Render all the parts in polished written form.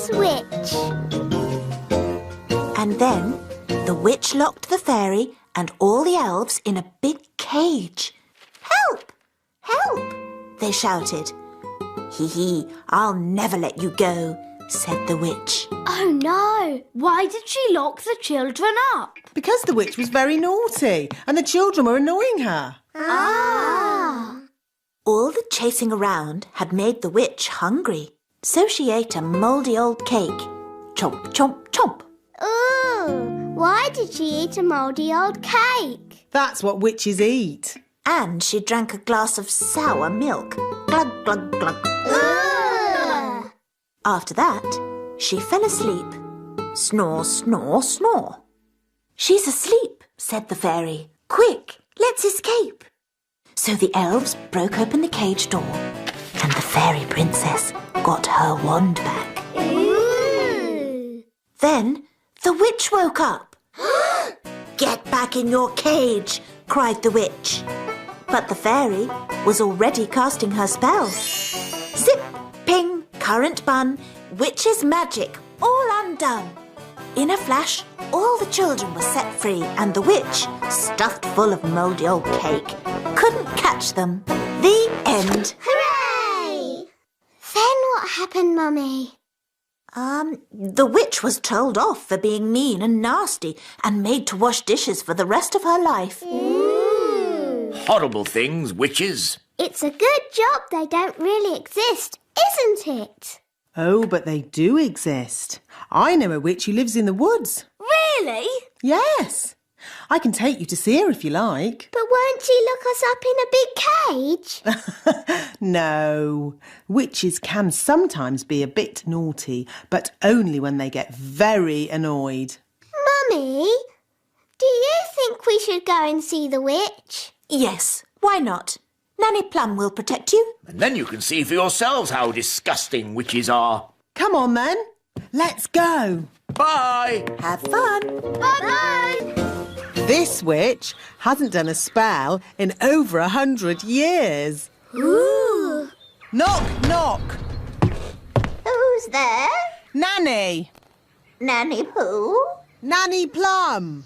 Mrs. Witch. And then the witch locked the fairy and all the elves in a big cage. "Help! Help!" they shouted. "Hee, I'll never let you go," said the witch. Oh no! Why did she lock the children up? Because the witch was very naughty and the children were annoying her. All the chasing around had made the witch hungry, so she ate a mouldy old cake. Chomp, chomp, chomp. Ooh, why did she eat a mouldy old cake? That's what witches eat. And she drank a glass of sour milk. Glug, glug, glug. Ugh. After that, she fell asleep. Snore, snore, snore. "She's asleep," said the fairy. "Quick, let's escape." So the elves broke open the cage door and the fairy princess got her wand back. Ooh. Then the witch woke up. "Get back in your cage," cried the witch. But the fairy was already casting her spell. Zip, ping, currant bun, witch's magic, all undone. In a flash, all the children were set free and the witch, stuffed full of mouldy old cake, couldn't catch them. The end. Hooray! Then what happened, Mummy? The witch was told off for being mean and nasty and made to wash dishes for the rest of her life. Ooh. Horrible things, witches. It's a good job they don't really exist, isn't it? Oh, but they do exist. I know a witch who lives in the woods. Really? Yes. I can take you to see her if you like. But won't she look us up in a big cage? No. Witches can sometimes be a bit naughty, but only when they get very annoyed. Mummy, do you think we should go and see the witch? Yes, why not? Nanny Plum will protect you. And then you can see for yourselves how disgusting witches are. Come on then. Let's go. Bye! Have fun. Bye-bye! This witch hasn't done a spell in over 100 years. Ooh! Knock, knock. Who's there? Nanny. Nanny who? Nanny Plum.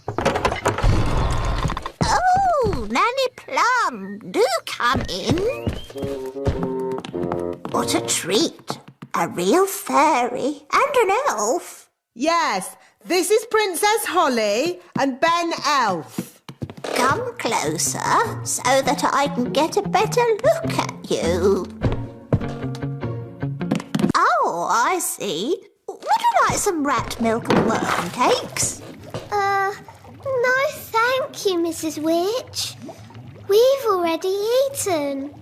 Oh, Nanny Plum, do come in. What a treat. A real fairy and an elf. Yes, this is Princess Holly and Ben Elf. Come closer so that I can get a better look at you. Oh, I see. Would you like some rat milk and worm cakes? No thank you, Mrs. Witch. We've already eaten.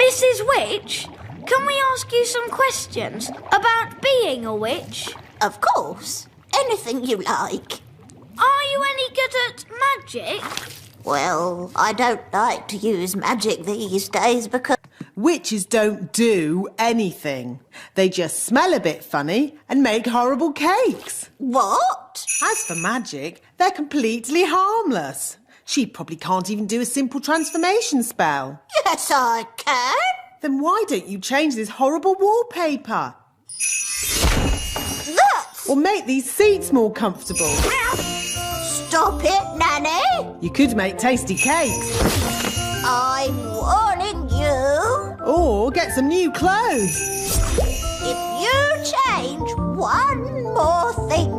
Mrs. Witch, can we ask you some questions about being a witch? Of course. Anything you like. Are you any good at magic? Well, I don't like to use magic these days because... Witches don't do anything. They just smell a bit funny and make horrible cakes. What? As for magic, they're completely harmless. She probably can't even do a simple transformation spell. Yes, I can. Then why don't you change this horrible wallpaper? That's... Or make these seats more comfortable? Stop it, Nanny. You could make tasty cakes. I'm warning you. Or get some new clothes. If you change one more thing...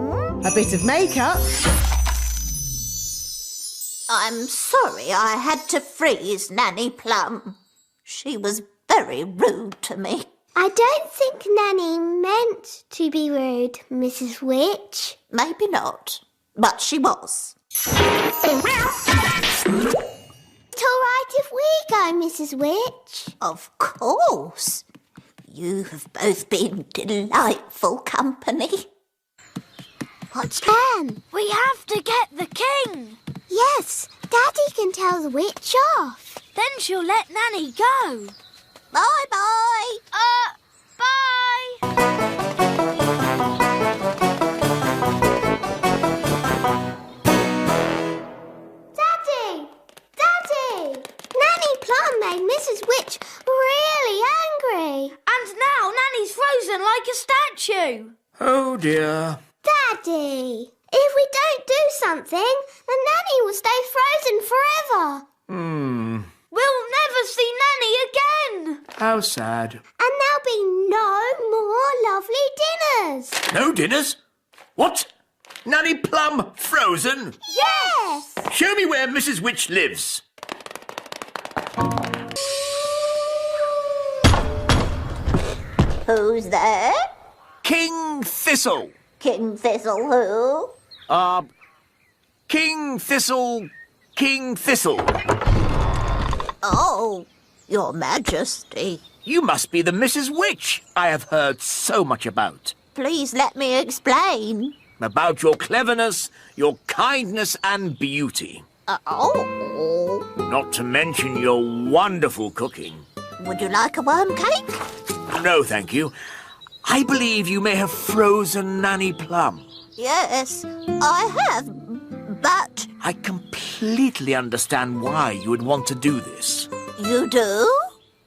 A bit of makeup. I'm sorry I had to freeze Nanny Plum. She was very rude to me. I don't think Nanny meant to be rude, Mrs. Witch. Maybe not, but she was. It's all right if we go, Mrs. Witch. Of course. You have both been delightful company. What's plan? We have to get the king. Yes, Daddy can tell the witch off. Then she'll let Nanny go. Bye-bye. Bye. Daddy! Daddy! Nanny Plum made Mrs. Witch really angry. And now Nanny's frozen like a statue. Oh dear. Daddy, if we don't do something, the nanny will stay frozen forever. We'll never see Nanny again. How sad. And there'll be no more lovely dinners. No dinners? What? Nanny Plum frozen? Yes! Show me where Mrs. Witch lives. Who's there? King Thistle. King Thistle who? King Thistle. King Thistle. Oh, Your Majesty. You must be the Mrs. Witch I have heard so much about. Please let me explain. About your cleverness, your kindness and beauty. Oh. Not to mention your wonderful cooking. Would you like a worm cake? No, thank you. I believe you may have frozen Nanny Plum. Yes, I have, but... I completely understand why you would want to do this. You do?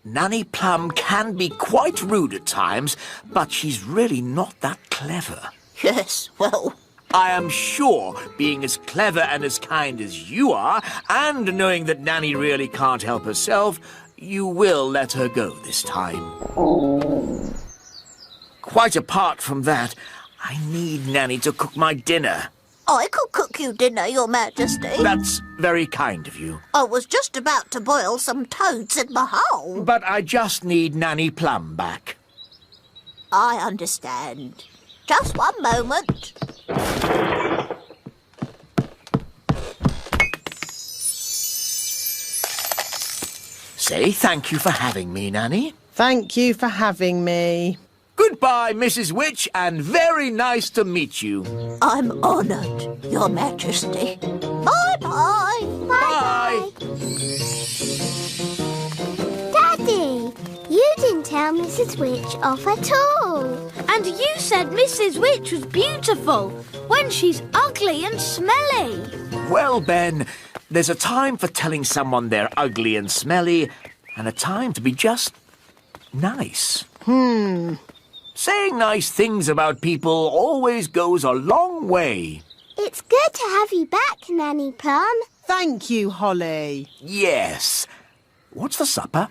Nanny Plum can be quite rude at times, but she's really not that clever. Yes, well... I am sure, being as clever and as kind as you are, and knowing that Nanny really can't help herself, you will let her go this time. Quite apart from that, I need Nanny to cook my dinner. I could cook you dinner, Your Majesty. That's very kind of you. I was just about to boil some toads in my hole. But I just need Nanny Plum back. I understand. Just one moment. Say thank you for having me, Nanny. Thank you for having me. Goodbye, Mrs. Witch, and very nice to meet you. I'm honoured, Your Majesty. Bye-bye. Bye. Daddy, you didn't tell Mrs. Witch off at all. And you said Mrs. Witch was beautiful when she's ugly and smelly. Well, Ben, there's a time for telling someone they're ugly and smelly, and a time to be just nice. Saying nice things about people always goes a long way. It's good to have you back, Nanny Plum. Thank you, Holly. Yes. What's for supper?